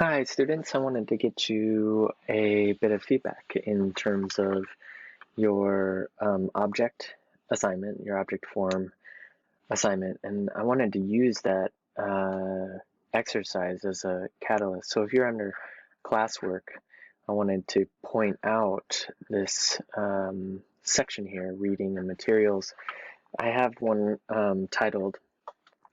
Hi, students. I wanted to get you a bit of feedback in terms of your object assignment, your object form assignment, and I wanted to use that exercise as a catalyst. So if you're under classwork, I wanted to point out this section here, reading and materials. I have one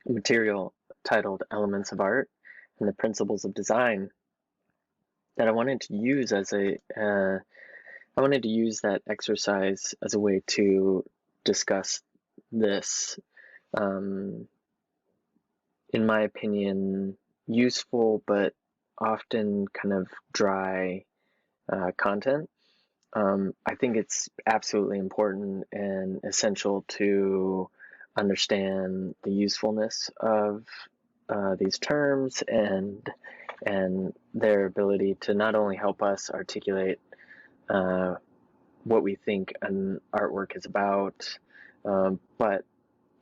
material titled Elements of Art and the Principles of Design that I wanted to use as I wanted to use that exercise as a way to discuss this, um, in my opinion, useful but often kind of dry content. I think it's absolutely important and essential to understand the usefulness of these terms and their ability to not only help us articulate uh, what we think an artwork is about, but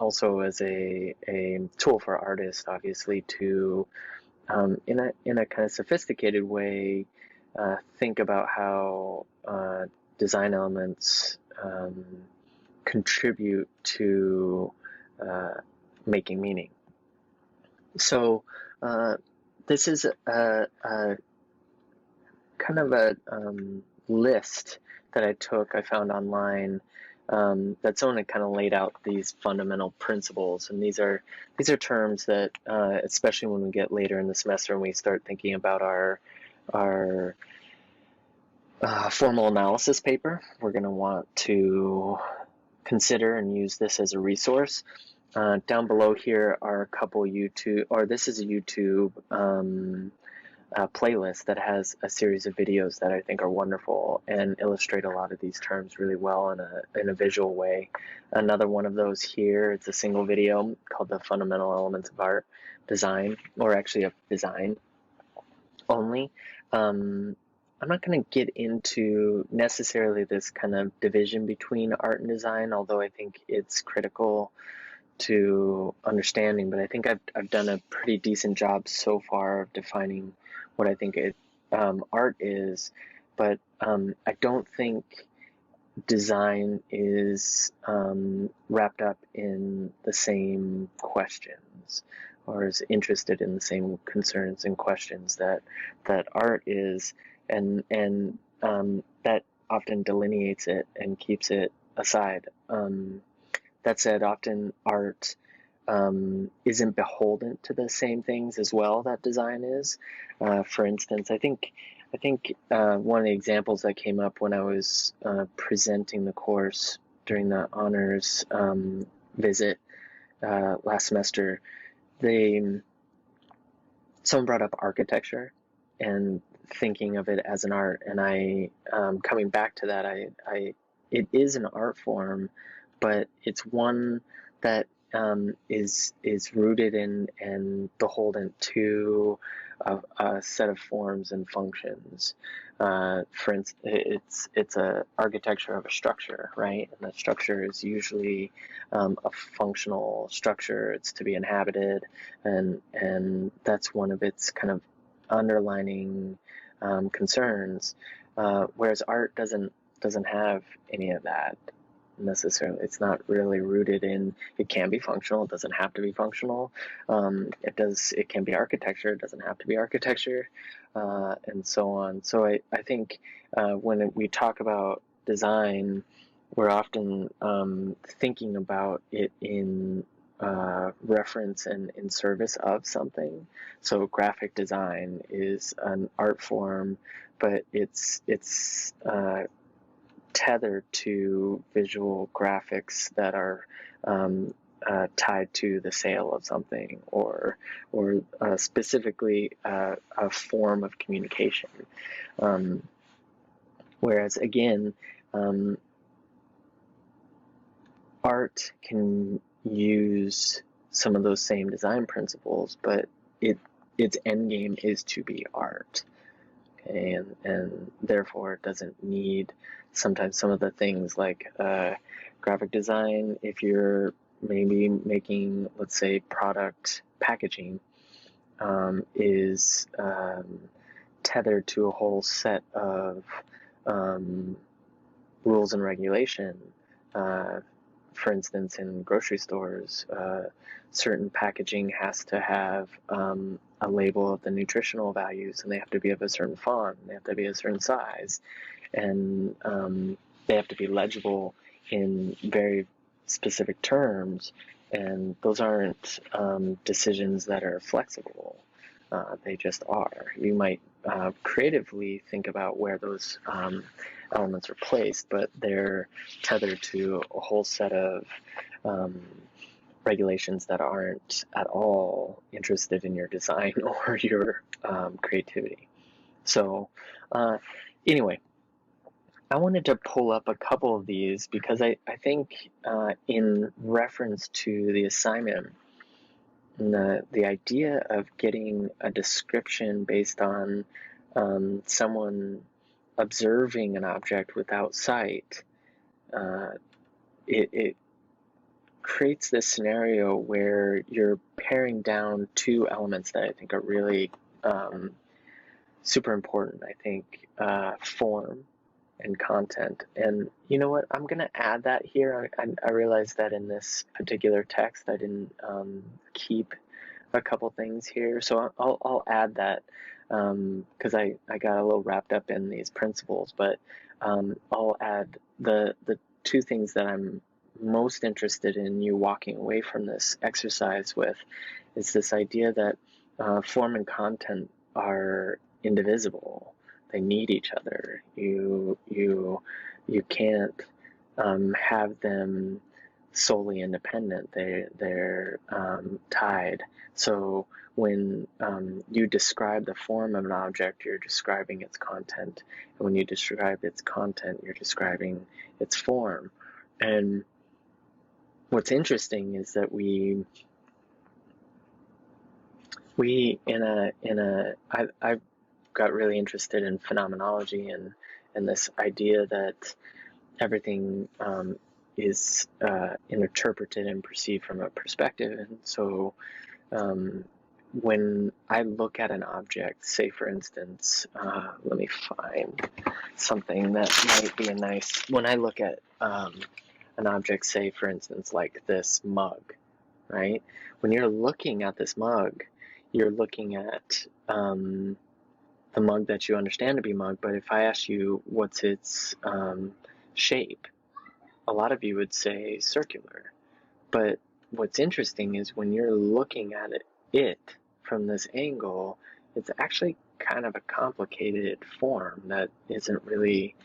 also as a tool for artists, obviously, to in a kind of sophisticated way think about how design elements contribute to uh, making meaning. So uh, this is a kind of a list that I took, I found online, that someone had kind of laid out these fundamental principles, and these are terms that, especially when we get later in the semester and we start thinking about our formal analysis paper, we're going to want to consider and use this as a resource. Down below here are a couple YouTube, or this is a YouTube playlist that has a series of videos that I think are wonderful and illustrate a lot of these terms really well in a visual way. Another one of those here, it's a single video called The Fundamental Elements of Art Design, or actually of Design only. I'm not going to get into necessarily this kind of division between art and design, although I think it's critical to understanding, but I think I've done a pretty decent job so far of defining what I think art is. But I don't think design is wrapped up in the same questions or is interested in the same concerns and questions that art is, and that often delineates it and keeps it aside. That said, often art isn't beholden to the same things as well that design is. For instance, I think one of the examples that came up when I was presenting the course during the honors visit last semester, they someone brought up architecture and thinking of it as an art, and I coming back to that, I it is an art form, but it's one that is rooted in and beholden to a set of forms and functions. For instance, it's a architecture of a structure, right? And that structure is usually a functional structure. It's to be inhabited, and that's one of its kind of underlining concerns. Whereas art doesn't have any of that necessarily. It's not really rooted in. It can be functional. It doesn't have to be functional. It can be architecture. It doesn't have to be architecture, and so on. So I think when we talk about design, we're often thinking about it in reference and in service of something. So graphic design is an art form, but it's tethered to visual graphics that are tied to the sale of something or specifically a form of communication. Um, Whereas again, um, art can use some of those same design principles, but its end game is to be art. Okay, and therefore it doesn't need sometimes some of the things like graphic design. If you're maybe making, let's say, product packaging, is tethered to a whole set of rules and regulation. For instance, in grocery stores, certain packaging has to have a label of the nutritional values, and they have to be of a certain font, they have to be a certain size, and they have to be legible in very specific terms, and those aren't decisions that are flexible. They just are. You might creatively think about where those elements are placed, but they're tethered to a whole set of regulations that aren't at all interested in your design or your creativity. So anyway, I wanted to pull up a couple of these because I think in reference to the assignment, the idea of getting a description based on someone observing an object without sight, it creates this scenario where you're paring down two elements that I think are really super important. I think form and content. And you know what? I'm going to add that here. I realized that in this particular text, I didn't keep a couple things here. So I'll add that because I got a little wrapped up in these principles. But I'll add the two things that I'm most interested in you walking away from this exercise with is this idea that form and content are indivisible. They need each other. You can't have them solely independent. They're tied. So when you describe the form of an object, you're describing its content. And when you describe its content, you're describing its form. And what's interesting is that I've got really interested in phenomenology and this idea that everything is interpreted and perceived from a perspective. And so when I look at an object, say for instance, let me find something that might be when I look at an object, say for instance, like this mug, right? When you're looking at this mug, you're looking at the mug that you understand to be mug, but if I ask you what's its shape, a lot of you would say circular. But what's interesting is when you're looking at it from this angle, it's actually kind of a complicated form that isn't really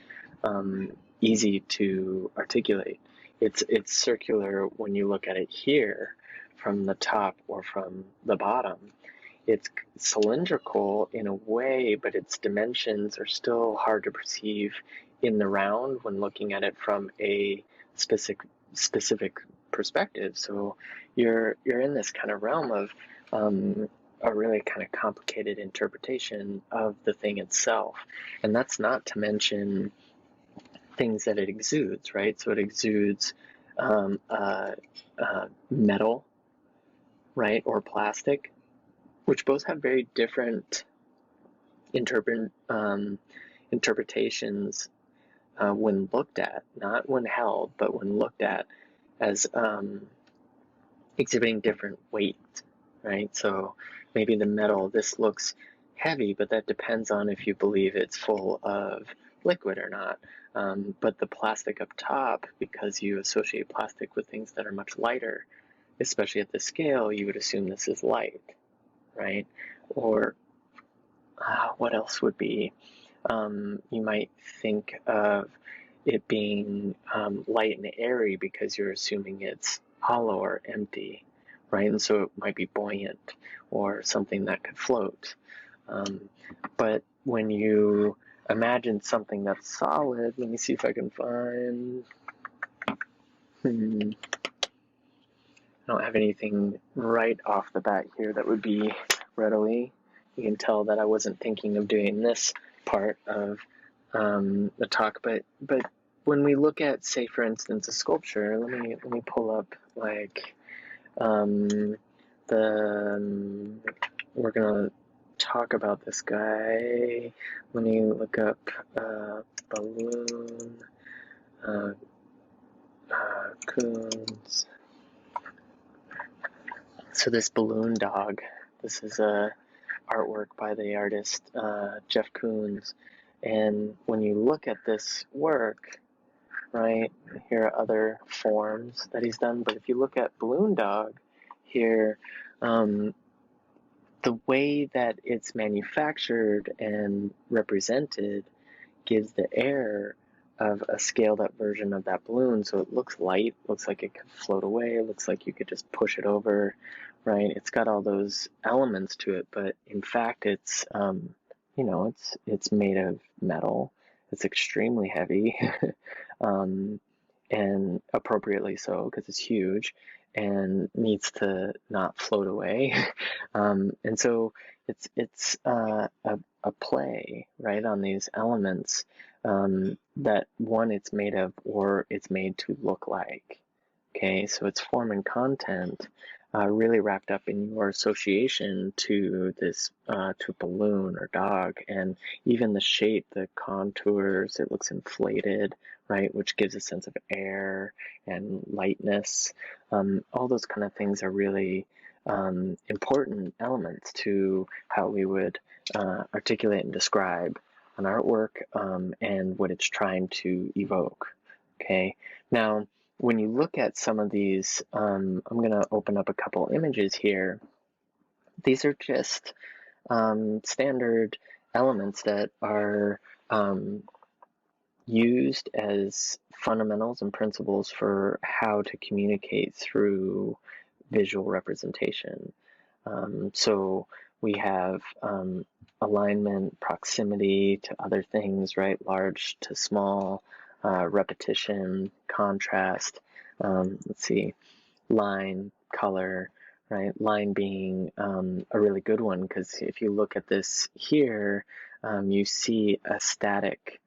easy to articulate. It's circular when you look at it here from the top or from the bottom. It's cylindrical in a way, but its dimensions are still hard to perceive in the round when looking at it from a specific perspective. So you're in this kind of realm of a really kind of complicated interpretation of the thing itself. And that's not to mention things that it exudes, right? So it exudes metal, right, or plastic, which both have very different interpretations when looked at, not when held, but when looked at as exhibiting different weight, right? So maybe the metal, this looks heavy, but that depends on if you believe it's full of liquid or not. But the plastic up top, because you associate plastic with things that are much lighter, especially at the scale, you would assume this is light, right? Or what else would be? You might think of it being light and airy because you're assuming it's hollow or empty, right? And so it might be buoyant or something that could float. But when you imagine something that's solid, let me see if I can find... I don't have anything right off the bat here that would be readily. You can tell that I wasn't thinking of doing this part of the talk, but when we look at, say, for instance, a sculpture, let me pull up like the we're gonna talk about this guy. Let me look up balloon Koons. So this balloon dog, this is a artwork by the artist Jeff Koons, and when you look at this work, right, here are other forms that he's done, but if you look at balloon dog here, the way that it's manufactured and represented gives the air of a scaled up version of that balloon. So it looks light, looks like it could float away, it looks like you could just push it over, right? It's got all those elements to it, but in fact it's it's made of metal. It's extremely heavy, and appropriately so because it's huge and needs to not float away. And so it's a play, right, on these elements that one it's made of or it's made to look like. Okay, so it's form and content really wrapped up in your association to this to balloon or dog, and even the shape, the contours, it looks inflated, right, which gives a sense of air and lightness. All those kind of things are really important elements to how we would articulate and describe an artwork and what it's trying to evoke. Okay, now when you look at some of these, I'm going to open up a couple images here. These are just standard elements that are used as fundamentals and principles for how to communicate through visual representation. So we have alignment, proximity to other things, right? Large to small, repetition, contrast. Let's see, line, color, right? Line being a really good one because if you look at this here, you see a static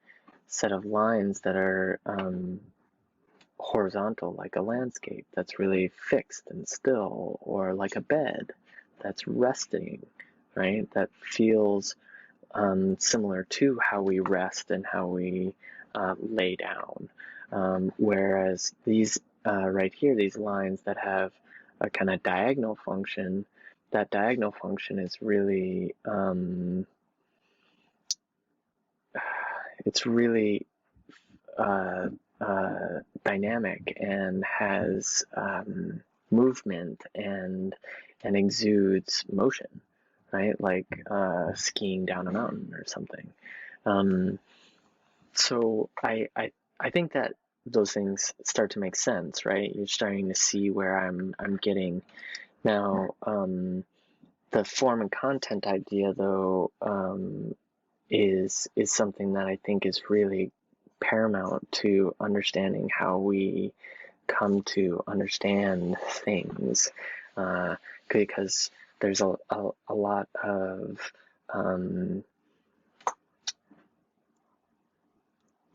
set of lines that are horizontal, like a landscape that's really fixed and still, or like a bed that's resting, right? That feels similar to how we rest and how we lay down. Whereas these right here, these lines that have a kind of diagonal function, that diagonal function is really, it's really dynamic and has movement and exudes motion, right? Like skiing down a mountain or something. So I think that those things start to make sense, right? You're starting to see where I'm getting now. The form and content idea, though, is something that I think is really paramount to understanding how we come to understand things, because there's a lot of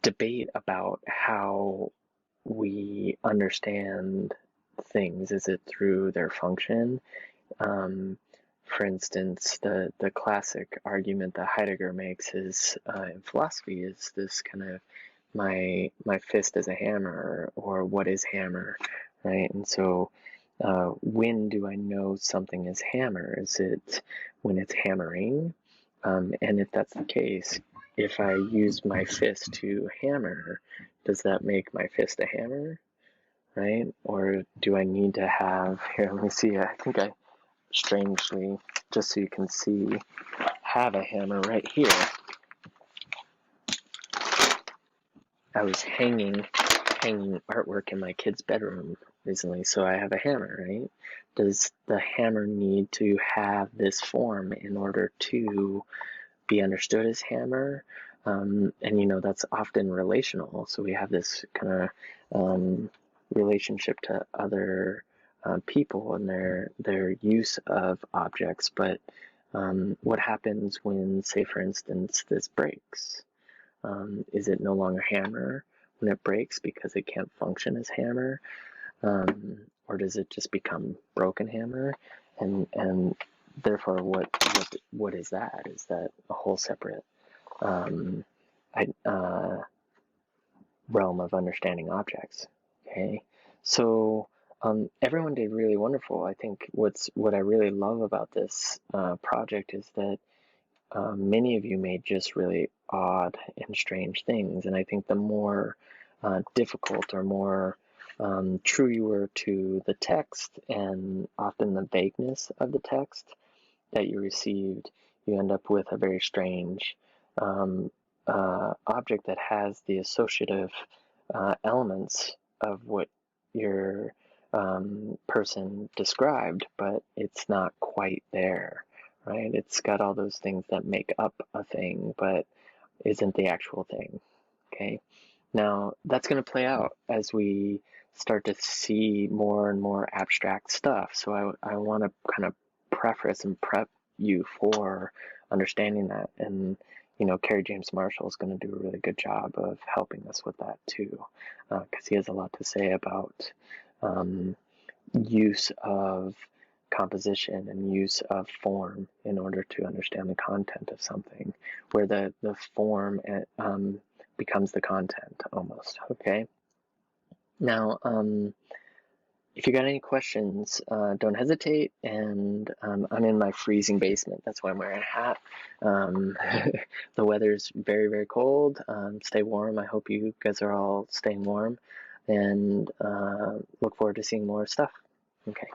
debate about how we understand things. Is it through their function? For instance, the classic argument that Heidegger makes is in philosophy is this kind of my fist is a hammer, or what is hammer, right? And so when do I know something is hammer? Is it when it's hammering? And if that's the case, if I use my fist to hammer, does that make my fist a hammer, right? Or do I need to have, here, let me see, I think I strangely, just so you can see, have a hammer right here. I was hanging artwork in my kid's bedroom recently, so I have a hammer, right? Does the hammer need to have this form in order to be understood as hammer? And that's often relational, so we have this kind of relationship to other people and their use of objects. But what happens when, say, for instance, this breaks? Is it no longer hammer when it breaks because it can't function as hammer? Or does it just become broken hammer? And therefore, what is that? Is that a whole separate um, realm of understanding objects? Okay, so everyone did really wonderful. I think what I really love about this project is that many of you made just really odd and strange things, and I think the more difficult or more true you were to the text and often the vagueness of the text that you received, you end up with a very strange um, object that has the associative elements of what your person described, but it's not quite there, right? It's got all those things that make up a thing, but isn't the actual thing, okay? Now, that's going to play out as we start to see more and more abstract stuff. So I want to kind of preface and prep you for understanding that. And, Kerry James Marshall is going to do a really good job of helping us with that too, because he has a lot to say about use of composition and use of form in order to understand the content of something, where the form becomes the content almost. Okay. Now, if you got any questions, don't hesitate. And I'm in my freezing basement. That's why I'm wearing a hat. The weather's very, very cold. Stay warm. I hope you guys are all staying warm, and look forward to seeing more stuff. Okay.